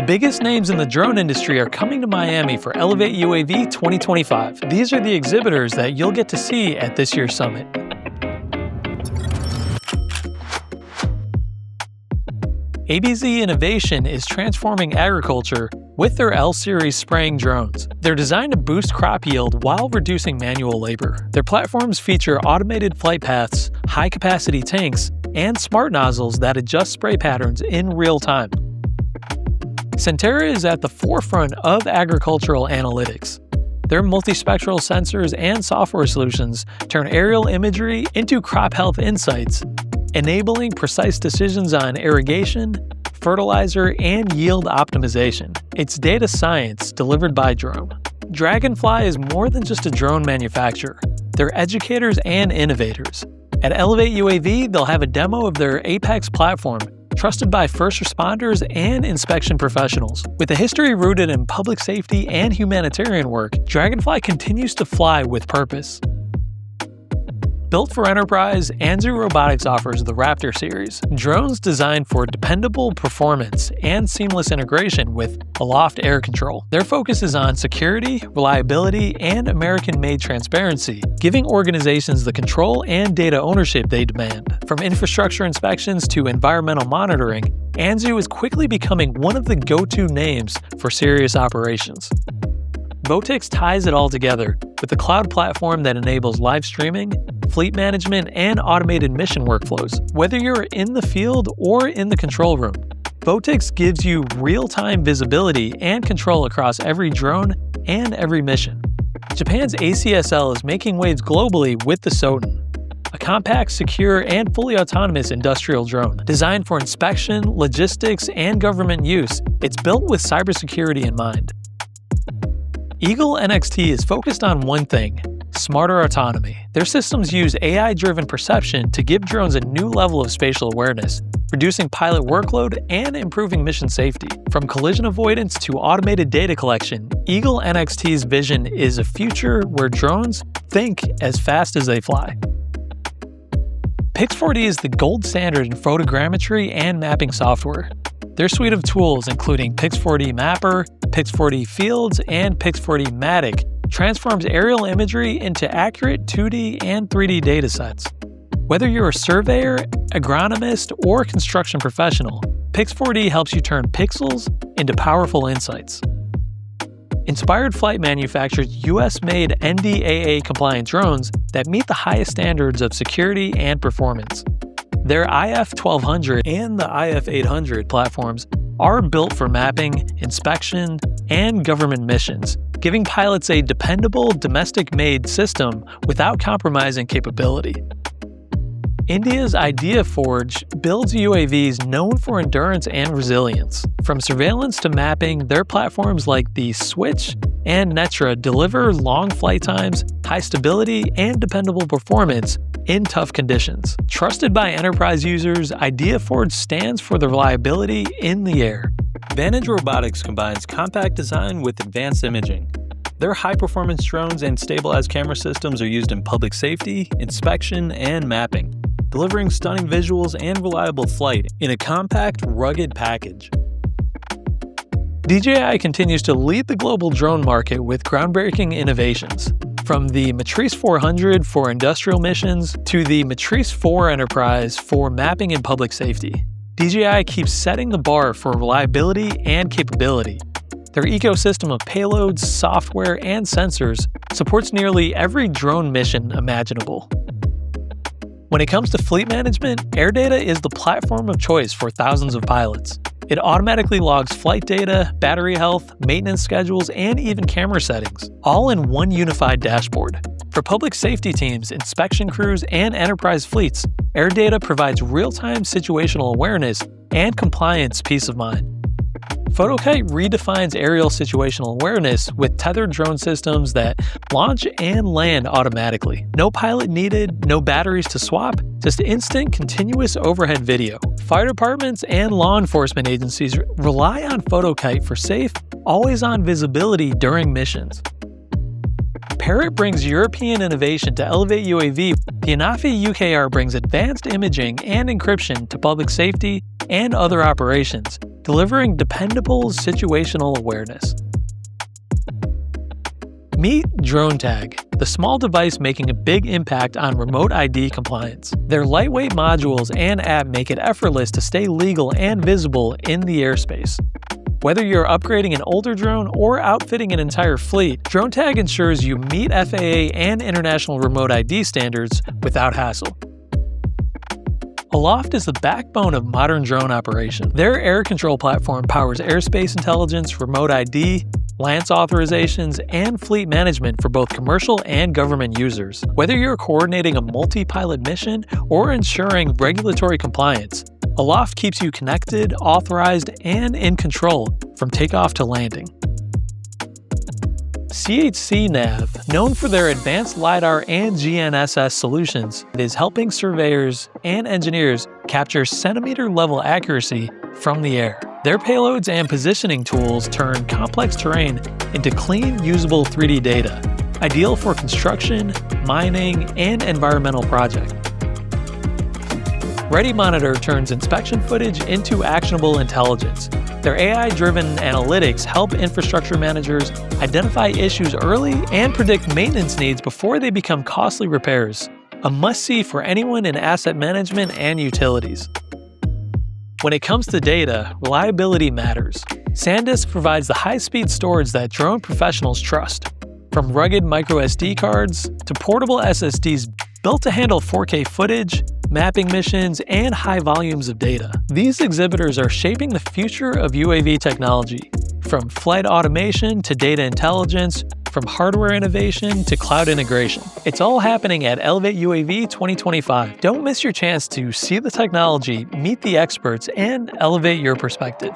The biggest names in the drone industry are coming to Miami for ElevateUAV 2025. These are the exhibitors that you'll get to see at this year's summit. ABZ Innovation is transforming agriculture with their L-Series spraying drones. They're designed to boost crop yield while reducing manual labor. Their platforms feature automated flight paths, high-capacity tanks, and smart nozzles that adjust spray patterns in real time. Centera is at the forefront of agricultural analytics. Their multispectral sensors and software solutions turn aerial imagery into crop health insights, enabling precise decisions on irrigation, fertilizer, and yield optimization. It's data science delivered by drone. Dragonfly is more than just a drone manufacturer. They're educators and innovators. At ElevateUAV, they'll have a demo of their Apex platform, trusted by first responders and inspection professionals. With a history rooted in public safety and humanitarian work, Dragonfly continues to fly with purpose. Built for enterprise, Anzu Robotics offers the Raptor series, drones designed for dependable performance and seamless integration with aloft air control. Their focus is on security, reliability, and American-made transparency, giving organizations the control and data ownership they demand. From infrastructure inspections to environmental monitoring, Anzu is quickly becoming one of the go-to names for serious operations. Votix ties it all together with a cloud platform that enables live streaming, fleet management, and automated mission workflows. Whether you're in the field or in the control room, Votix gives you real-time visibility and control across every drone and every mission. Japan's ACSL is making waves globally with the Soten, a compact, secure, and fully autonomous industrial drone. Designed for inspection, logistics, and government use, it's built with cybersecurity in mind. Eagle NXT is focused on one thing: smarter autonomy. Their systems use AI-driven perception to give drones a new level of spatial awareness, reducing pilot workload and improving mission safety. From collision avoidance to automated data collection, Eagle NXT's vision is a future where drones think as fast as they fly. Pix4D is the gold standard in photogrammetry and mapping software. Their suite of tools, including Pix4D Mapper, Pix4D Fields, and Pix4D Matic, transforms aerial imagery into accurate 2D and 3D datasets. Whether you're a surveyor, agronomist, or construction professional, Pix4D helps you turn pixels into powerful insights. Inspired Flight manufactures US-made NDAA-compliant drones that meet the highest standards of security and performance. Their IF-1200 and the IF-800 platforms are built for mapping, inspection, and government missions, giving pilots a dependable, domestic-made system without compromising capability. India's IdeaForge builds UAVs known for endurance and resilience. From surveillance to mapping, their platforms like the Switch and Netra deliver long flight times, high stability, and dependable performance in tough conditions. Trusted by enterprise users, IdeaForge stands for the reliability in the air. Vantage Robotics combines compact design with advanced imaging. Their high-performance drones and stabilized camera systems are used in public safety, inspection, and mapping, delivering stunning visuals and reliable flight in a compact, rugged package. DJI continues to lead the global drone market with groundbreaking innovations. From the Matrice 400 for industrial missions to the Matrice 4 Enterprise for mapping and public safety, DJI keeps setting the bar for reliability and capability. Their ecosystem of payloads, software, and sensors supports nearly every drone mission imaginable. When it comes to fleet management, AirData is the platform of choice for thousands of pilots. It automatically logs flight data, battery health, maintenance schedules, and even camera settings, all in one unified dashboard. For public safety teams, inspection crews, and enterprise fleets, AirData provides real-time situational awareness and compliance peace of mind. Photokite redefines aerial situational awareness with tethered drone systems that launch and land automatically. No pilot needed, no batteries to swap, just instant continuous overhead video. Fire departments and law enforcement agencies rely on Photokite for safe, always-on visibility during missions. Parrot brings European innovation to ElevateUAV. The Anafi UKR brings advanced imaging and encryption to public safety and other operations, delivering dependable situational awareness. Meet DroneTag, the small device making a big impact on remote ID compliance. Their lightweight modules and app make it effortless to stay legal and visible in the airspace. Whether you're upgrading an older drone or outfitting an entire fleet, DroneTag ensures you meet FAA and international remote ID standards without hassle. Aloft is the backbone of modern drone operation. Their air control platform powers airspace intelligence, remote ID, LANC authorizations, and fleet management for both commercial and government users. Whether you're coordinating a multi-pilot mission or ensuring regulatory compliance, Aloft keeps you connected, authorized, and in control from takeoff to landing. CHC-NAV, known for their advanced LiDAR and GNSS solutions, is helping surveyors and engineers capture centimeter-level accuracy from the air. Their payloads and positioning tools turn complex terrain into clean, usable 3D data, ideal for construction, mining, and environmental projects. ReadyMonitor turns inspection footage into actionable intelligence. Their AI-driven analytics help infrastructure managers identify issues early and predict maintenance needs before they become costly repairs. A must-see for anyone in asset management and utilities. When it comes to data, reliability matters. SanDisk provides the high-speed storage that drone professionals trust. From rugged microSD cards to portable SSDs built to handle 4K footage, mapping missions, and high volumes of data. These exhibitors are shaping the future of UAV technology, from flight automation to data intelligence, from hardware innovation to cloud integration. It's all happening at ElevateUAV 2025. Don't miss your chance to see the technology, meet the experts, and elevate your perspective.